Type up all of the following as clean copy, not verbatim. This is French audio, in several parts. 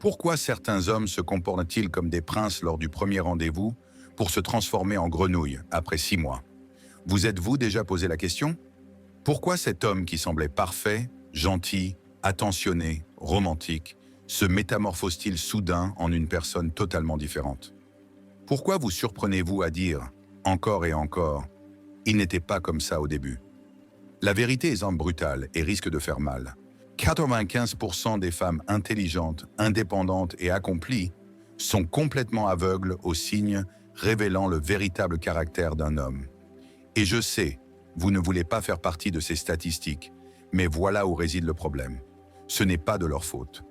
Pourquoi certains hommes se comportent-ils comme des princes lors du premier rendez-vous pour se transformer en grenouille après 6 mois? Vous êtes-vous déjà posé la question? Pourquoi cet homme qui semblait parfait, gentil, attentionné, romantique, se métamorphose-t-il soudain en une personne totalement différente? Pourquoi vous surprenez-vous à dire, encore et encore, il n'était pas comme ça au début? La vérité est brutale et risque de faire mal. 95% des femmes intelligentes, indépendantes et accomplies sont complètement aveugles aux signes révélant le véritable caractère d'un homme. Et je sais, vous ne voulez pas faire partie de ces statistiques, mais voilà où réside le problème. Ce n'est pas de leur faute.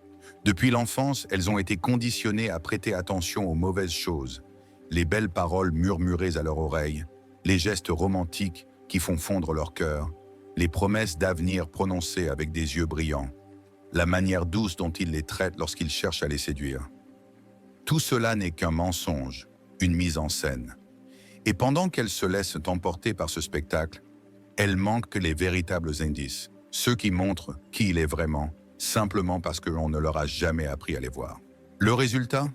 Depuis l'enfance, elles ont été conditionnées à prêter attention aux mauvaises choses, les belles paroles murmurées à leur oreille, les gestes romantiques qui font fondre leur cœur, les promesses d'avenir prononcées avec des yeux brillants, la manière douce dont ils les traitent lorsqu'ils cherchent à les séduire. Tout cela n'est qu'un mensonge, une mise en scène. Et pendant qu'elles se laissent emporter par ce spectacle, elles manquent les véritables indices, ceux qui montrent qui il est vraiment, simplement parce que l'on ne leur a jamais appris à les voir. Le résultat?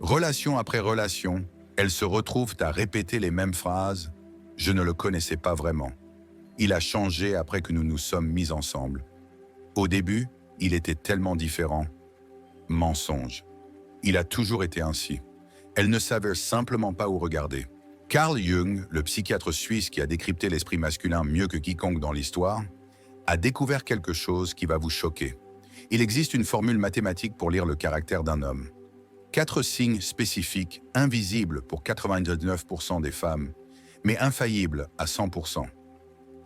Relation après relation, elles se retrouvent à répéter les mêmes phrases « Je ne le connaissais pas vraiment ». Il a changé après que nous nous sommes mis ensemble. Au début, il était tellement différent. Mensonge. Il a toujours été ainsi. Elles ne savaient simplement pas où regarder. Carl Jung, le psychiatre suisse qui a décrypté l'esprit masculin mieux que quiconque dans l'histoire, a découvert quelque chose qui va vous choquer. Il existe une formule mathématique pour lire le caractère d'un homme. 4 signes spécifiques, invisibles pour 99% des femmes, mais infaillibles à 100%.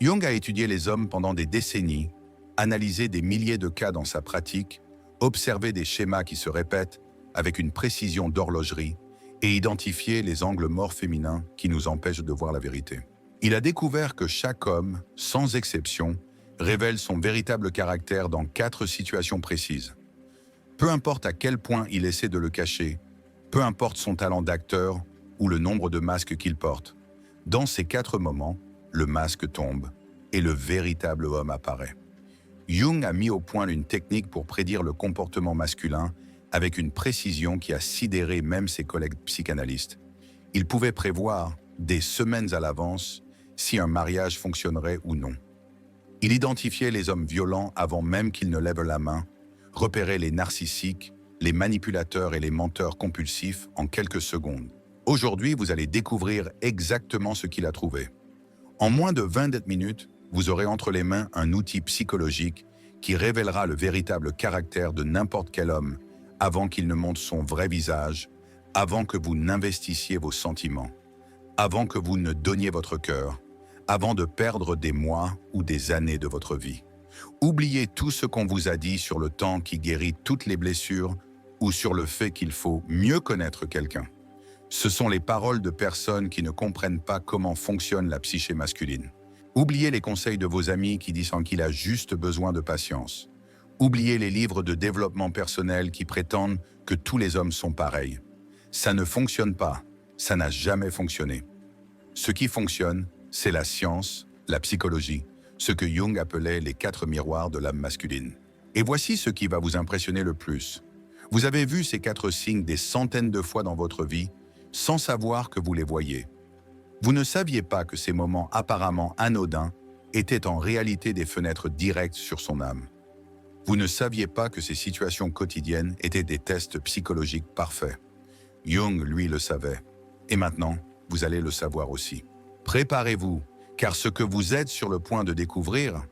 Jung a étudié les hommes pendant des décennies, analysé des milliers de cas dans sa pratique, observé des schémas qui se répètent avec une précision d'horlogerie et identifié les angles morts féminins qui nous empêchent de voir la vérité. Il a découvert que chaque homme, sans exception, révèle son véritable caractère dans 4 situations précises. Peu importe à quel point il essaie de le cacher, peu importe son talent d'acteur ou le nombre de masques qu'il porte, dans ces 4 moments, le masque tombe et le véritable homme apparaît. Jung a mis au point une technique pour prédire le comportement masculin avec une précision qui a sidéré même ses collègues psychanalystes. Il pouvait prévoir, des semaines à l'avance, si un mariage fonctionnerait ou non. Il identifiait les hommes violents avant même qu'ils ne lèvent la main, repérait les narcissiques, les manipulateurs et les menteurs compulsifs en quelques secondes. Aujourd'hui, vous allez découvrir exactement ce qu'il a trouvé. En moins de 20 minutes, vous aurez entre les mains un outil psychologique qui révélera le véritable caractère de n'importe quel homme avant qu'il ne montre son vrai visage, avant que vous n'investissiez vos sentiments, avant que vous ne donniez votre cœur, avant de perdre des mois ou des années de votre vie. Oubliez tout ce qu'on vous a dit sur le temps qui guérit toutes les blessures ou sur le fait qu'il faut mieux connaître quelqu'un. Ce sont les paroles de personnes qui ne comprennent pas comment fonctionne la psyché masculine. Oubliez les conseils de vos amis qui disent qu'il a juste besoin de patience. Oubliez les livres de développement personnel qui prétendent que tous les hommes sont pareils. Ça ne fonctionne pas, ça n'a jamais fonctionné. Ce qui fonctionne, c'est la science, la psychologie, ce que Jung appelait les 4 miroirs de l'âme masculine. Et voici ce qui va vous impressionner le plus. Vous avez vu ces 4 signes des centaines de fois dans votre vie, sans savoir que vous les voyez. Vous ne saviez pas que ces moments apparemment anodins étaient en réalité des fenêtres directes sur son âme. Vous ne saviez pas que ces situations quotidiennes étaient des tests psychologiques parfaits. Jung, lui, le savait. Et maintenant, vous allez le savoir aussi. Préparez-vous, car ce que vous êtes sur le point de découvrir,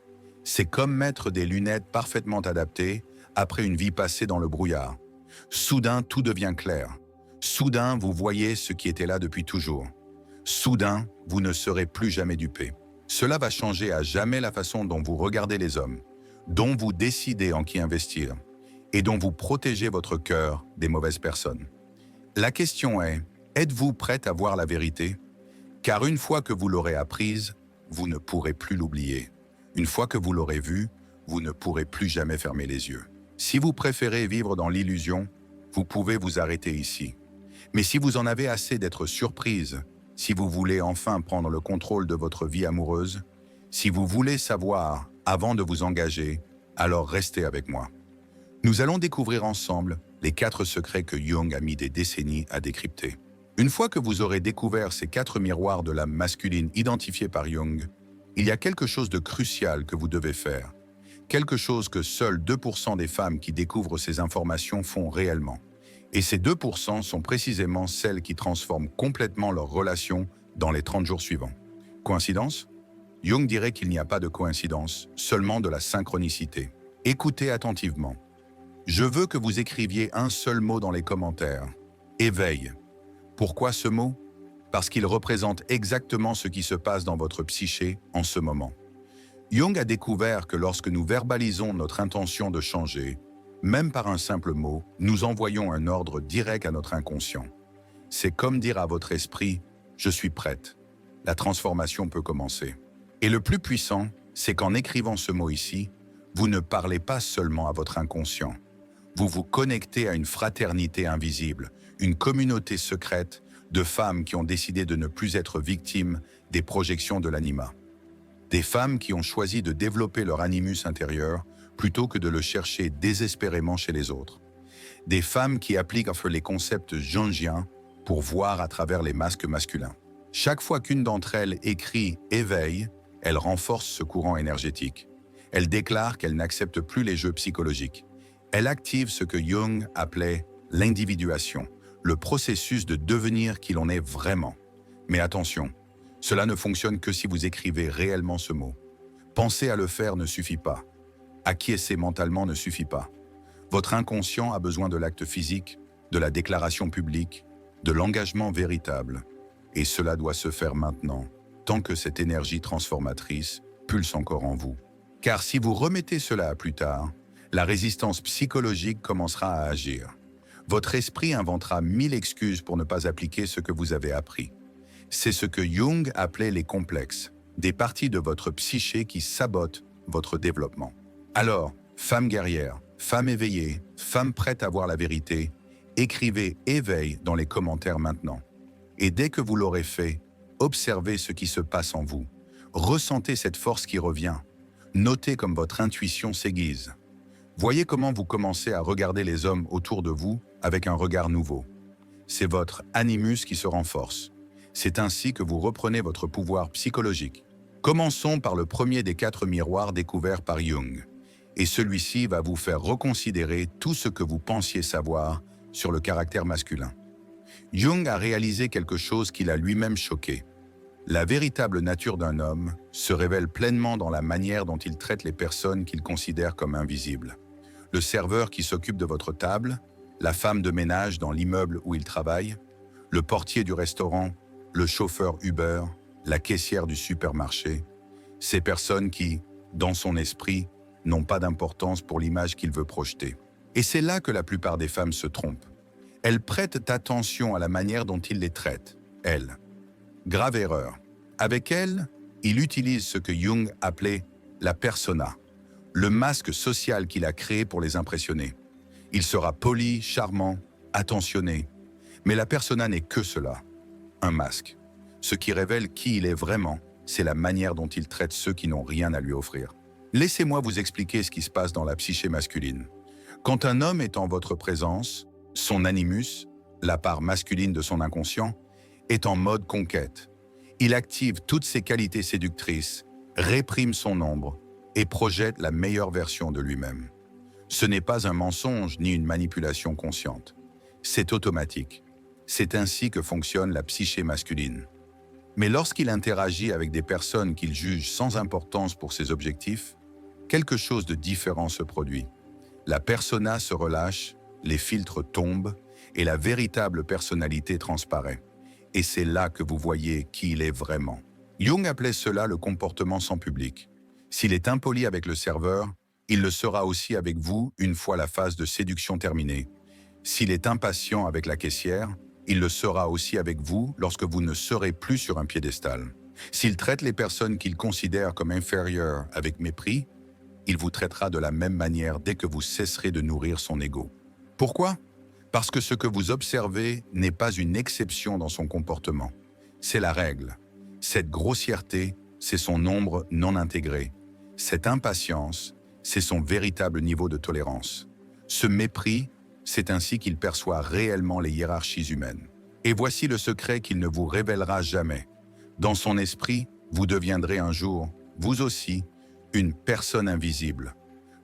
c'est comme mettre des lunettes parfaitement adaptées après une vie passée dans le brouillard. Soudain, tout devient clair. Soudain, vous voyez ce qui était là depuis toujours. Soudain, vous ne serez plus jamais dupé. Cela va changer à jamais la façon dont vous regardez les hommes, dont vous décidez en qui investir et dont vous protégez votre cœur des mauvaises personnes. La question est, êtes-vous prête à voir la vérité? Car une fois que vous l'aurez apprise, vous ne pourrez plus l'oublier. Une fois que vous l'aurez vue, vous ne pourrez plus jamais fermer les yeux. Si vous préférez vivre dans l'illusion, vous pouvez vous arrêter ici. Mais si vous en avez assez d'être surprise, si vous voulez enfin prendre le contrôle de votre vie amoureuse, si vous voulez savoir avant de vous engager, alors restez avec moi. Nous allons découvrir ensemble les 4 secrets que Jung a mis des décennies à décrypter. Une fois que vous aurez découvert ces 4 miroirs de l'âme masculine identifiés par Jung, il y a quelque chose de crucial que vous devez faire. Quelque chose que seuls 2% des femmes qui découvrent ces informations font réellement. Et ces 2% sont précisément celles qui transforment complètement leur relation dans les 30 jours suivants. Coïncidence? Jung dirait qu'il n'y a pas de coïncidence, seulement de la synchronicité. Écoutez attentivement. Je veux que vous écriviez un seul mot dans les commentaires. Éveil. Pourquoi ce mot? Parce qu'il représente exactement ce qui se passe dans votre psyché en ce moment. Jung a découvert que lorsque nous verbalisons notre intention de changer, même par un simple mot, nous envoyons un ordre direct à notre inconscient. C'est comme dire à votre esprit « Je suis prête ». La transformation peut commencer. Et le plus puissant, c'est qu'en écrivant ce mot ici, vous ne parlez pas seulement à votre inconscient. Vous vous connectez à une fraternité invisible, une communauté secrète de femmes qui ont décidé de ne plus être victimes des projections de l'anima. Des femmes qui ont choisi de développer leur animus intérieur plutôt que de le chercher désespérément chez les autres. Des femmes qui appliquent les concepts jungiens pour voir à travers les masques masculins. Chaque fois qu'une d'entre elles écrit « éveil », elle renforce ce courant énergétique. Elle déclare qu'elle n'accepte plus les jeux psychologiques. Elle active ce que Jung appelait l'individuation, le processus de devenir qui l'on est vraiment. Mais attention, cela ne fonctionne que si vous écrivez réellement ce mot. Penser à le faire ne suffit pas. Acquiescer mentalement ne suffit pas. Votre inconscient a besoin de l'acte physique, de la déclaration publique, de l'engagement véritable. Et cela doit se faire maintenant, tant que cette énergie transformatrice pulse encore en vous. Car si vous remettez cela à plus tard, la résistance psychologique commencera à agir. Votre esprit inventera 1000 excuses pour ne pas appliquer ce que vous avez appris. C'est ce que Jung appelait les complexes, des parties de votre psyché qui sabotent votre développement. Alors, femme guerrière, femme éveillée, femme prête à voir la vérité, écrivez « éveil » dans les commentaires maintenant. Et dès que vous l'aurez fait, observez ce qui se passe en vous. Ressentez cette force qui revient. Notez comme votre intuition s'aiguise. Voyez comment vous commencez à regarder les hommes autour de vous avec un regard nouveau. C'est votre animus qui se renforce. C'est ainsi que vous reprenez votre pouvoir psychologique. Commençons par le premier des 4 miroirs découverts par Jung. Et celui-ci va vous faire reconsidérer tout ce que vous pensiez savoir sur le caractère masculin. Jung a réalisé quelque chose qui l'a lui-même choqué. La véritable nature d'un homme se révèle pleinement dans la manière dont il traite les personnes qu'il considère comme invisibles. Le serveur qui s'occupe de votre table, la femme de ménage dans l'immeuble où il travaille, le portier du restaurant, le chauffeur Uber, la caissière du supermarché, ces personnes qui, dans son esprit, n'ont pas d'importance pour l'image qu'il veut projeter. Et c'est là que la plupart des femmes se trompent. Elles prêtent attention à la manière dont il les traite, elles. Grave erreur. Avec elles, il utilise ce que Jung appelait la persona, le masque social qu'il a créé pour les impressionner. Il sera poli, charmant, attentionné. Mais la persona n'est que cela, un masque. Ce qui révèle qui il est vraiment, c'est la manière dont il traite ceux qui n'ont rien à lui offrir. Laissez-moi vous expliquer ce qui se passe dans la psyché masculine. Quand un homme est en votre présence, son animus, la part masculine de son inconscient, est en mode conquête. Il active toutes ses qualités séductrices, réprime son ombre et projette la meilleure version de lui-même. Ce n'est pas un mensonge ni une manipulation consciente. C'est automatique. C'est ainsi que fonctionne la psyché masculine. Mais lorsqu'il interagit avec des personnes qu'il juge sans importance pour ses objectifs, quelque chose de différent se produit. La persona se relâche, les filtres tombent et la véritable personnalité transparaît. Et c'est là que vous voyez qui il est vraiment. Jung appelait cela le comportement sans public. S'il est impoli avec le serveur, il le sera aussi avec vous une fois la phase de séduction terminée. S'il est impatient avec la caissière, il le sera aussi avec vous lorsque vous ne serez plus sur un piédestal. S'il traite les personnes qu'il considère comme inférieures avec mépris, il vous traitera de la même manière dès que vous cesserez de nourrir son ego. Pourquoi? Parce que ce que vous observez n'est pas une exception dans son comportement. C'est la règle. Cette grossièreté, c'est son ombre non intégrée. Cette impatience, c'est son véritable niveau de tolérance. Ce mépris, c'est ainsi qu'il perçoit réellement les hiérarchies humaines. Et voici le secret qu'il ne vous révélera jamais. Dans son esprit, vous deviendrez un jour, vous aussi, une personne invisible.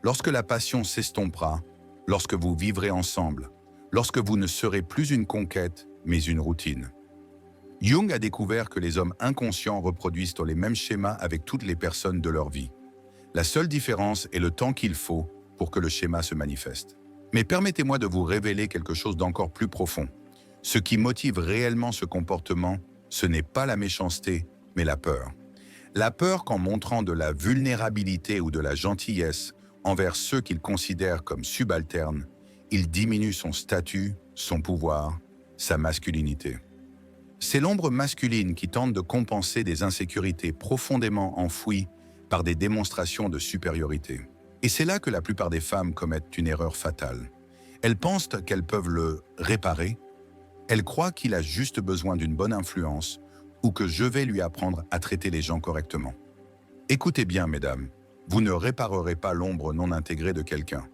Lorsque la passion s'estompera, lorsque vous vivrez ensemble, lorsque vous ne serez plus une conquête, mais une routine. Jung a découvert que les hommes inconscients reproduisent les mêmes schémas avec toutes les personnes de leur vie. La seule différence est le temps qu'il faut pour que le schéma se manifeste. Mais permettez-moi de vous révéler quelque chose d'encore plus profond. Ce qui motive réellement ce comportement, ce n'est pas la méchanceté, mais la peur. La peur qu'en montrant de la vulnérabilité ou de la gentillesse envers ceux qu'il considère comme subalternes, il diminue son statut, son pouvoir, sa masculinité. C'est l'ombre masculine qui tente de compenser des insécurités profondément enfouies par des démonstrations de supériorité. Et c'est là que la plupart des femmes commettent une erreur fatale. Elles pensent qu'elles peuvent le réparer. Elles croient qu'il a juste besoin d'une bonne influence ou que je vais lui apprendre à traiter les gens correctement. Écoutez bien, mesdames, vous ne réparerez pas l'ombre non intégrée de quelqu'un.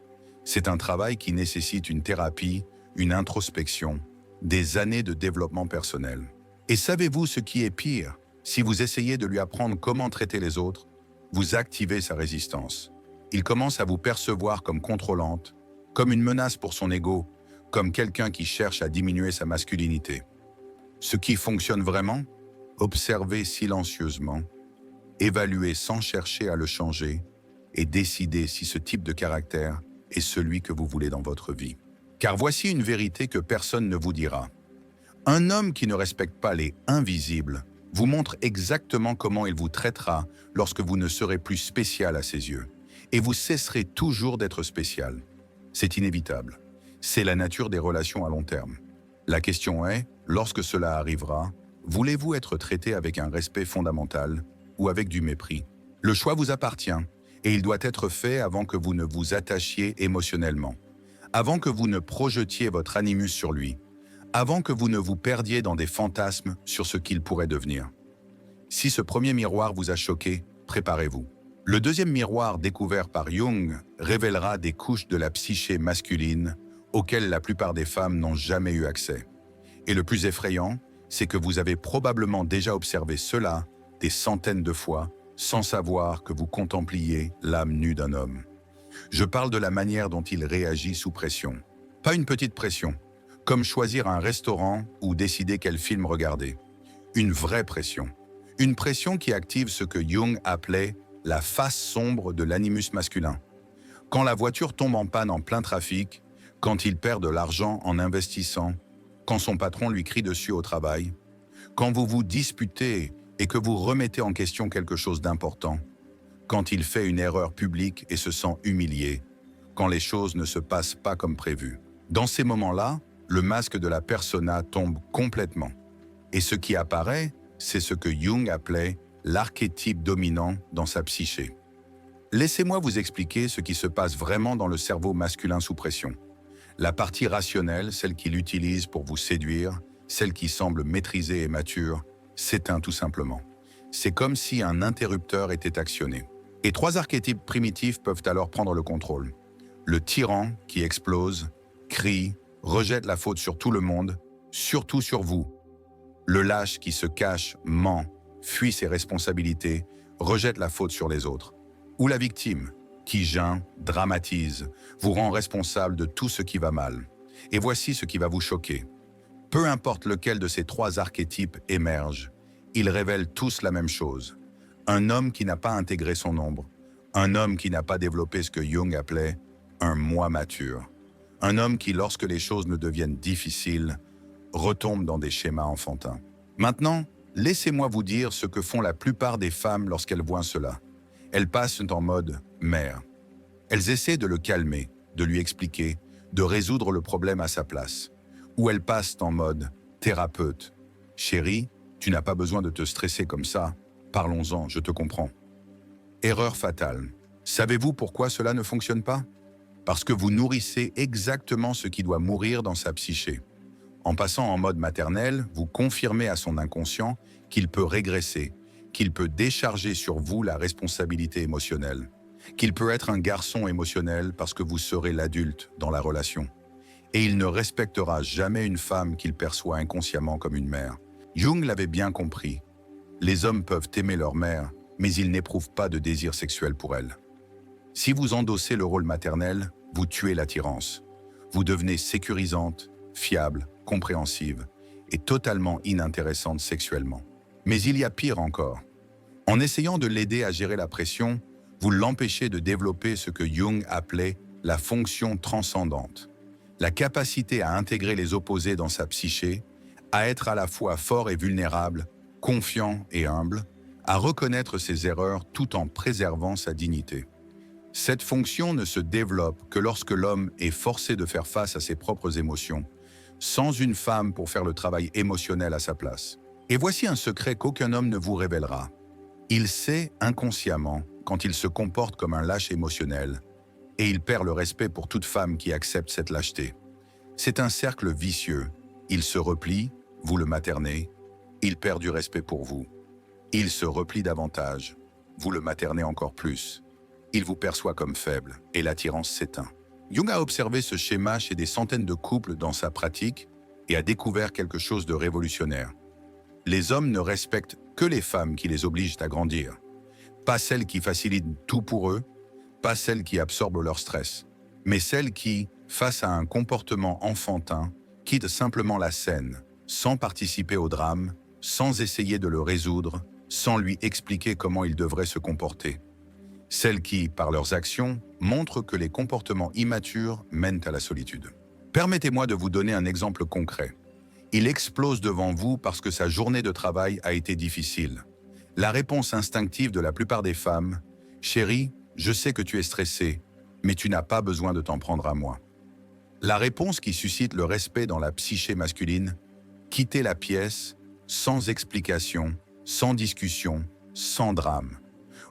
C'est un travail qui nécessite une thérapie, une introspection, des années de développement personnel. Et savez-vous ce qui est pire? Si vous essayez de lui apprendre comment traiter les autres, vous activez sa résistance. Il commence à vous percevoir comme contrôlante, comme une menace pour son ego, comme quelqu'un qui cherche à diminuer sa masculinité. Ce qui fonctionne vraiment? Observez silencieusement, évaluez sans chercher à le changer et décidez si ce type de caractère est celui que vous voulez dans votre vie. Car voici une vérité que personne ne vous dira. Un homme qui ne respecte pas les invisibles vous montre exactement comment il vous traitera lorsque vous ne serez plus spécial à ses yeux. Et vous cesserez toujours d'être spécial. C'est inévitable. C'est la nature des relations à long terme. La question est, lorsque cela arrivera, voulez-vous être traité avec un respect fondamental ou avec du mépris? Le choix vous appartient et il doit être fait avant que vous ne vous attachiez émotionnellement, avant que vous ne projetiez votre animus sur lui, avant que vous ne vous perdiez dans des fantasmes sur ce qu'il pourrait devenir. Si ce premier miroir vous a choqué, préparez-vous. Le deuxième miroir découvert par Jung révélera des couches de la psyché masculine auxquelles la plupart des femmes n'ont jamais eu accès. Et le plus effrayant, c'est que vous avez probablement déjà observé cela des centaines de fois sans savoir que vous contempliez l'âme nue d'un homme. Je parle de la manière dont il réagit sous pression. Pas une petite pression, comme choisir un restaurant ou décider quel film regarder. Une vraie pression. Une pression qui active ce que Jung appelait la face sombre de l'animus masculin. Quand la voiture tombe en panne en plein trafic, quand il perd de l'argent en investissant, quand son patron lui crie dessus au travail, quand vous vous disputez et que vous remettez en question quelque chose d'important, quand il fait une erreur publique et se sent humilié, quand les choses ne se passent pas comme prévu. Dans ces moments-là, le masque de la persona tombe complètement. Et ce qui apparaît, c'est ce que Jung appelait l'archétype dominant dans sa psyché. Laissez-moi vous expliquer ce qui se passe vraiment dans le cerveau masculin sous pression. La partie rationnelle, celle qu'il utilise pour vous séduire, celle qui semble maîtrisée et mature, s'éteint tout simplement. C'est comme si un interrupteur était actionné. Et trois archétypes primitifs peuvent alors prendre le contrôle. Le tyran qui explose, crie, rejette la faute sur tout le monde, surtout sur vous. Le lâche qui se cache, ment, fuit ses responsabilités, rejette la faute sur les autres. Ou la victime, qui geint, dramatise, vous rend responsable de tout ce qui va mal. Et voici ce qui va vous choquer. Peu importe lequel de ces trois archétypes émerge, ils révèlent tous la même chose. Un homme qui n'a pas intégré son ombre, un homme qui n'a pas développé ce que Jung appelait un moi mature. Un homme qui, lorsque les choses ne deviennent difficiles, retombe dans des schémas enfantins. Maintenant, laissez-moi vous dire ce que font la plupart des femmes lorsqu'elles voient cela. Elles passent en mode « mère ». Elles essaient de le calmer, de lui expliquer, de résoudre le problème à sa place. Ou elles passent en mode « thérapeute ». « Chérie, tu n'as pas besoin de te stresser comme ça. Parlons-en, je te comprends. » Erreur fatale. Savez-vous pourquoi cela ne fonctionne pas? Parce que vous nourrissez exactement ce qui doit mourir dans sa psyché. En passant en mode maternel, vous confirmez à son inconscient qu'il peut régresser, qu'il peut décharger sur vous la responsabilité émotionnelle. qu'il peut être un garçon émotionnel parce que vous serez l'adulte dans la relation. Et il ne respectera jamais une femme qu'il perçoit inconsciemment comme une mère. Jung l'avait bien compris. Les hommes peuvent aimer leur mère, mais ils n'éprouvent pas de désir sexuel pour elle. Si vous endossez le rôle maternel, vous tuez l'attirance. Vous devenez sécurisante, fiable, compréhensive et totalement inintéressante sexuellement. Mais il y a pire encore. En essayant de l'aider à gérer la pression, vous l'empêchez de développer ce que Jung appelait la fonction transcendante, la capacité à intégrer les opposés dans sa psyché, à être à la fois fort et vulnérable, confiant et humble, à reconnaître ses erreurs tout en préservant sa dignité. Cette fonction ne se développe que lorsque l'homme est forcé de faire face à ses propres émotions, sans une femme pour faire le travail émotionnel à sa place. Et voici un secret qu'aucun homme ne vous révélera. Il sait inconsciemment quand il se comporte comme un lâche émotionnel, et il perd le respect pour toute femme qui accepte cette lâcheté. C'est un cercle vicieux. Il se replie, vous le maternez, il perd du respect pour vous. Il se replie davantage, vous le maternez encore plus. Il vous perçoit comme faible et l'attirance s'éteint. Jung a observé ce schéma chez des centaines de couples dans sa pratique et a découvert quelque chose de révolutionnaire. Les hommes ne respectent que les femmes qui les obligent à grandir. Pas celles qui facilitent tout pour eux, pas celles qui absorbent leur stress, mais celles qui, face à un comportement enfantin, quittent simplement la scène, sans participer au drame, sans essayer de le résoudre, sans lui expliquer comment il devrait se comporter. Celles qui, par leurs actions, montrent que les comportements immatures mènent à la solitude. Permettez-moi de vous donner un exemple concret. Il explose devant vous parce que sa journée de travail a été difficile. La réponse instinctive de la plupart des femmes, « Chérie, je sais que tu es stressée, mais tu n'as pas besoin de t'en prendre à moi. » La réponse qui suscite le respect dans la psyché masculine, « Quitter la pièce, sans explication, sans discussion, sans drame. »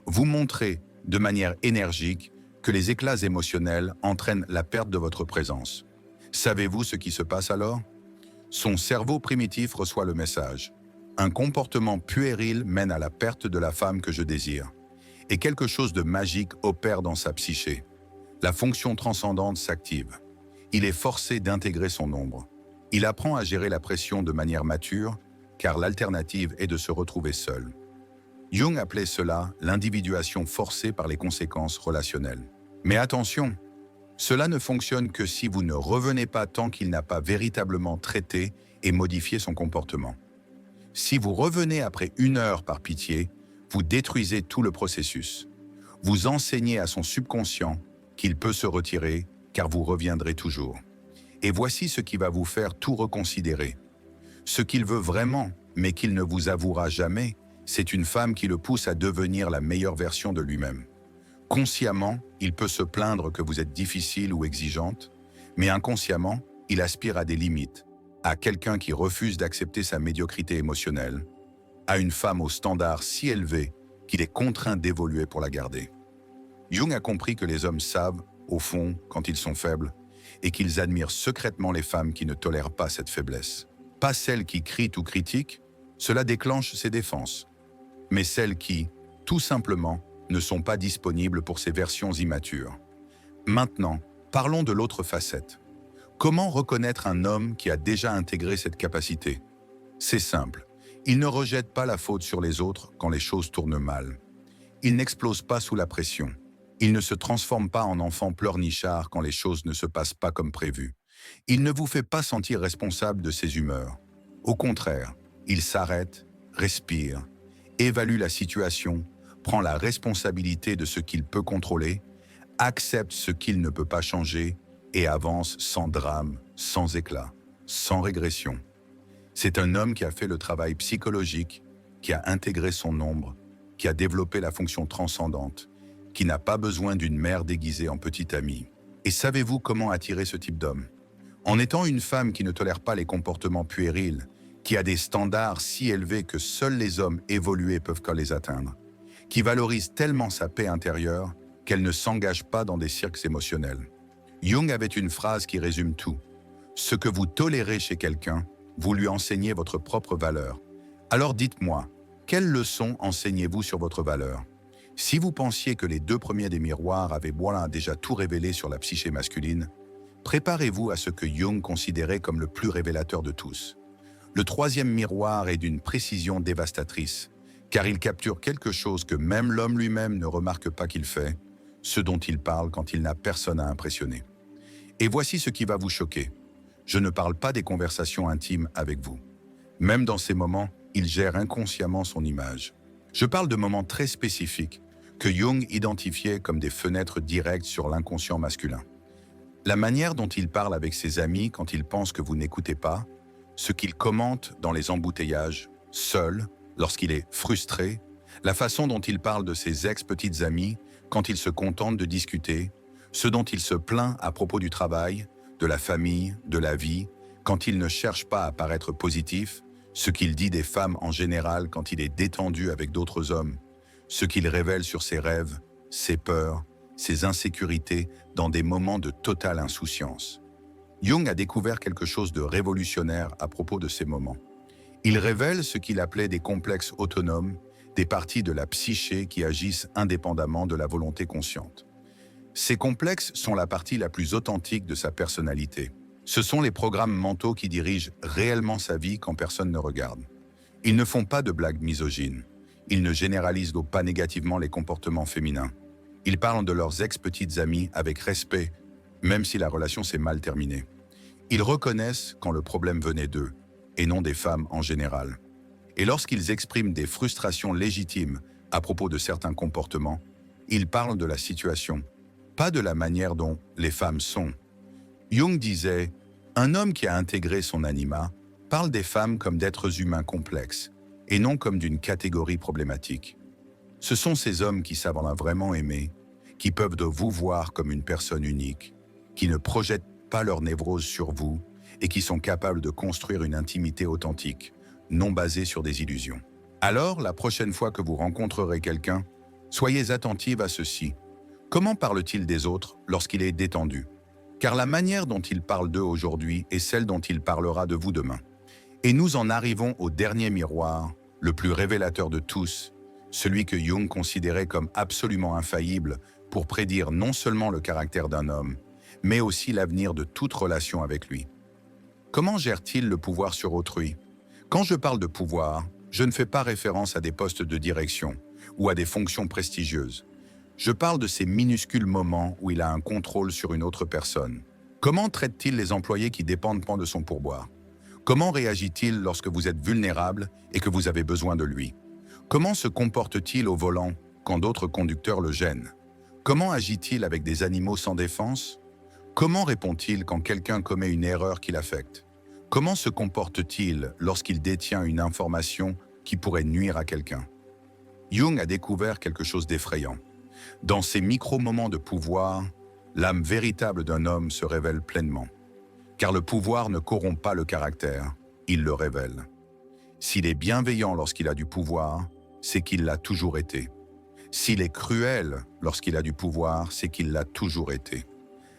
Vous montrez, de manière énergique, que les éclats émotionnels entraînent la perte de votre présence. Savez-vous ce qui se passe alors? Son cerveau primitif reçoit le message. Un comportement puéril mène à la perte de la femme que je désire. Et quelque chose de magique opère dans sa psyché. La fonction transcendante s'active. Il est forcé d'intégrer son ombre. Il apprend à gérer la pression de manière mature, car l'alternative est de se retrouver seul. Jung appelait cela l'individuation forcée par les conséquences relationnelles. Mais attention, cela ne fonctionne que si vous ne revenez pas tant qu'il n'a pas véritablement traité et modifié son comportement. Si vous revenez après 1 heure par pitié, vous détruisez tout le processus. Vous enseignez à son subconscient qu'il peut se retirer car vous reviendrez toujours. Et voici ce qui va vous faire tout reconsidérer. Ce qu'il veut vraiment, mais qu'il ne vous avouera jamais, c'est une femme qui le pousse à devenir la meilleure version de lui-même. Consciemment, il peut se plaindre que vous êtes difficile ou exigeante, mais inconsciemment, il aspire à des limites, à quelqu'un qui refuse d'accepter sa médiocrité émotionnelle, à une femme au standard si élevé qu'il est contraint d'évoluer pour la garder. Jung a compris que les hommes savent, au fond, quand ils sont faibles, et qu'ils admirent secrètement les femmes qui ne tolèrent pas cette faiblesse. Pas celles qui crient ou critiquent, cela déclenche ses défenses, mais celles qui, tout simplement, ne sont pas disponibles pour ces versions immatures. Maintenant, parlons de l'autre facette. Comment reconnaître un homme qui a déjà intégré cette capacité? C'est simple. Il ne rejette pas la faute sur les autres quand les choses tournent mal. Il n'explose pas sous la pression. Il ne se transforme pas en enfant pleurnichard quand les choses ne se passent pas comme prévu. Il ne vous fait pas sentir responsable de ses humeurs. Au contraire, il s'arrête, respire, évalue la situation, prend la responsabilité de ce qu'il peut contrôler, accepte ce qu'il ne peut pas changer et avance sans drame, sans éclat, sans régression. C'est un homme qui a fait le travail psychologique, qui a intégré son ombre, qui a développé la fonction transcendante, qui n'a pas besoin d'une mère déguisée en petite amie. Et savez-vous comment attirer ce type d'homme? En étant une femme qui ne tolère pas les comportements puérils, qui a des standards si élevés que seuls les hommes évolués peuvent les atteindre, qui valorise tellement sa paix intérieure qu'elle ne s'engage pas dans des cirques émotionnels. Jung avait une phrase qui résume tout. Ce que vous tolérez chez quelqu'un, vous lui enseignez votre propre valeur. Alors dites-moi, quelles leçons enseignez-vous sur votre valeur? Si vous pensiez que les deux premiers des miroirs avaient voilà déjà tout révélé sur la psyché masculine, préparez-vous à ce que Jung considérait comme le plus révélateur de tous. Le troisième miroir est d'une précision dévastatrice, car il capture quelque chose que même l'homme lui-même ne remarque pas qu'il fait, ce dont il parle quand il n'a personne à impressionner. Et voici ce qui va vous choquer. Je ne parle pas des conversations intimes avec vous. Même dans ces moments, il gère inconsciemment son image. Je parle de moments très spécifiques que Jung identifiait comme des fenêtres directes sur l'inconscient masculin. La manière dont il parle avec ses amis quand il pense que vous n'écoutez pas, ce qu'il commente dans les embouteillages, seul, lorsqu'il est frustré, la façon dont il parle de ses ex-petites amies quand il se contente de discuter, ce dont il se plaint à propos du travail, de la famille, de la vie, quand il ne cherche pas à paraître positif, ce qu'il dit des femmes en général quand il est détendu avec d'autres hommes, ce qu'il révèle sur ses rêves, ses peurs, ses insécurités dans des moments de totale insouciance. Jung a découvert quelque chose de révolutionnaire à propos de ces moments. Il révèle ce qu'il appelait des complexes autonomes, des parties de la psyché qui agissent indépendamment de la volonté consciente. Ces complexes sont la partie la plus authentique de sa personnalité. Ce sont les programmes mentaux qui dirigent réellement sa vie quand personne ne regarde. Ils ne font pas de blagues misogynes. Ils ne généralisent pas négativement les comportements féminins. Ils parlent de leurs ex-petites amies avec respect, même si la relation s'est mal terminée. Ils reconnaissent quand le problème venait d'eux, et non des femmes en général. Et lorsqu'ils expriment des frustrations légitimes à propos de certains comportements, ils parlent de la situation, pas de la manière dont les femmes sont. Jung disait « Un homme qui a intégré son anima parle des femmes comme d'êtres humains complexes, et non comme d'une catégorie problématique. Ce sont ces hommes qui savent en vraiment aimer, qui peuvent de vous voir comme une personne unique, qui ne projettent pas leur névrose sur vous et qui sont capables de construire une intimité authentique, non basée sur des illusions. Alors, la prochaine fois que vous rencontrerez quelqu'un, soyez attentive à ceci. Comment parle-t-il des autres lorsqu'il est détendu? Car la manière dont il parle d'eux aujourd'hui est celle dont il parlera de vous demain. Et nous en arrivons au dernier miroir, le plus révélateur de tous, celui que Jung considérait comme absolument infaillible pour prédire non seulement le caractère d'un homme, mais aussi l'avenir de toute relation avec lui. Comment gère-t-il le pouvoir sur autrui? Quand je parle de pouvoir, je ne fais pas référence à des postes de direction ou à des fonctions prestigieuses. Je parle de ces minuscules moments où il a un contrôle sur une autre personne. Comment traite-t-il les employés qui dépendent de son pourboire? Comment réagit-il lorsque vous êtes vulnérable et que vous avez besoin de lui? Comment se comporte-t-il au volant quand d'autres conducteurs le gênent? Comment agit-il avec des animaux sans défense? Comment répond-il quand quelqu'un commet une erreur qui l'affecte? Comment se comporte-t-il lorsqu'il détient une information qui pourrait nuire à quelqu'un? Jung a découvert quelque chose d'effrayant. Dans ces micro-moments de pouvoir, l'âme véritable d'un homme se révèle pleinement. Car le pouvoir ne corrompt pas le caractère, il le révèle. S'il est bienveillant lorsqu'il a du pouvoir, c'est qu'il l'a toujours été. S'il est cruel lorsqu'il a du pouvoir, c'est qu'il l'a toujours été.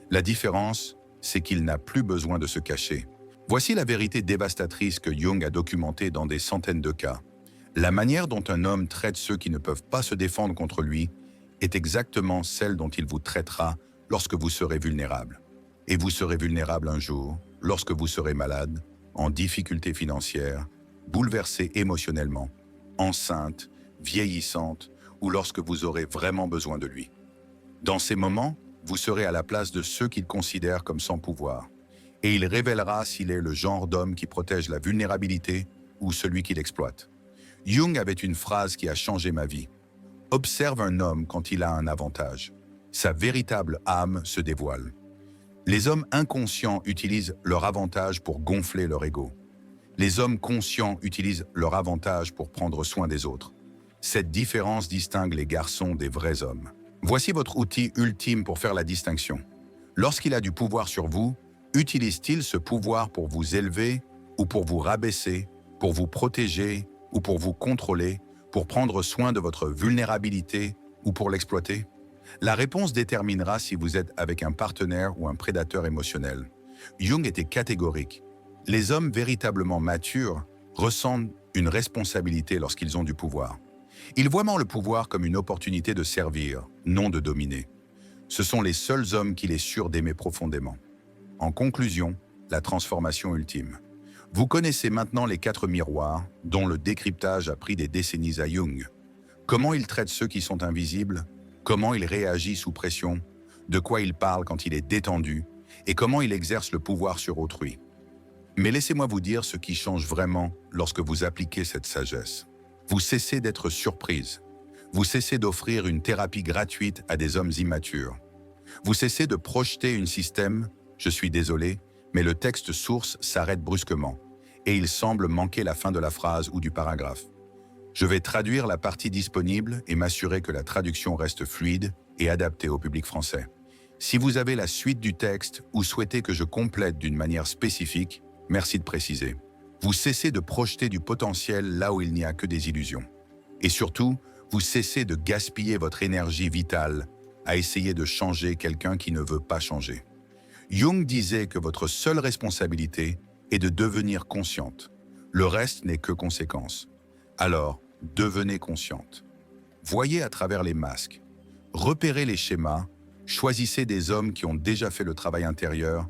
La différence, c'est qu'il n'a plus besoin de se cacher. Voici la vérité dévastatrice que Jung a documentée dans des centaines de cas. La manière dont un homme traite ceux qui ne peuvent pas se défendre contre lui est exactement celle dont il vous traitera lorsque vous serez vulnérable. Et vous serez vulnérable un jour, lorsque vous serez malade, en difficulté financière, bouleversé émotionnellement, enceinte, vieillissante, ou lorsque vous aurez vraiment besoin de lui. Dans ces moments, vous serez à la place de ceux qu'il considère comme sans pouvoir, et il révélera s'il est le genre d'homme qui protège la vulnérabilité ou celui qui l'exploite. Jung avait une phrase qui a changé ma vie. Observe un homme quand il a un avantage. Sa véritable âme se dévoile. Les hommes inconscients utilisent leur avantage pour gonfler leur ego. Les hommes conscients utilisent leur avantage pour prendre soin des autres. Cette différence distingue les garçons des vrais hommes. Voici votre outil ultime pour faire la distinction. Lorsqu'il a du pouvoir sur vous, utilise-t-il ce pouvoir pour vous élever ou pour vous rabaisser, pour vous protéger ou pour vous contrôler, pour prendre soin de votre vulnérabilité ou pour l'exploiter? La réponse déterminera si vous êtes avec un partenaire ou un prédateur émotionnel. Jung était catégorique. Les hommes véritablement matures ressentent une responsabilité lorsqu'ils ont du pouvoir. Ils voient le pouvoir comme une opportunité de servir, non de dominer. Ce sont les seuls hommes qu'il est sûr d'aimer profondément. En conclusion, la transformation ultime. Vous connaissez maintenant les 4 miroirs, dont le décryptage a pris des décennies à Jung. Comment il traite ceux qui sont invisibles, comment il réagit sous pression, de quoi il parle quand il est détendu, et comment il exerce le pouvoir sur autrui. Mais laissez-moi vous dire ce qui change vraiment lorsque vous appliquez cette sagesse. Vous cessez d'être surprise. Vous cessez d'offrir une thérapie gratuite à des hommes immatures. Vous cessez de projeter un système « je suis désolé », mais le texte source s'arrête brusquement, et il semble manquer la fin de la phrase ou du paragraphe. Je vais traduire la partie disponible et m'assurer que la traduction reste fluide et adaptée au public français. Si vous avez la suite du texte ou souhaitez que je complète d'une manière spécifique, merci de préciser. Vous cessez de projeter du potentiel là où il n'y a que des illusions. Et surtout, vous cessez de gaspiller votre énergie vitale à essayer de changer quelqu'un qui ne veut pas changer. Jung disait que votre seule responsabilité est de devenir consciente. Le reste n'est que conséquence. Alors, devenez consciente. Voyez à travers les masques. Repérez les schémas, choisissez des hommes qui ont déjà fait le travail intérieur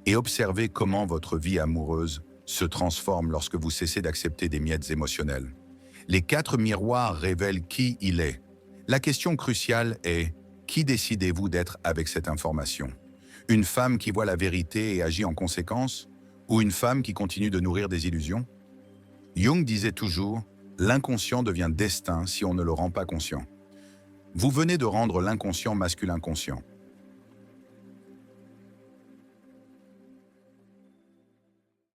et observez comment votre vie amoureuse se transforme lorsque vous cessez d'accepter des miettes émotionnelles. Les 4 miroirs révèlent qui il est. La question cruciale est « Qui décidez-vous d'être avec cette information ?» Une femme qui voit la vérité et agit en conséquence, ou une femme qui continue de nourrir des illusions? Jung disait toujours « L'inconscient devient destin si on ne le rend pas conscient ». Vous venez de rendre l'inconscient masculin conscient.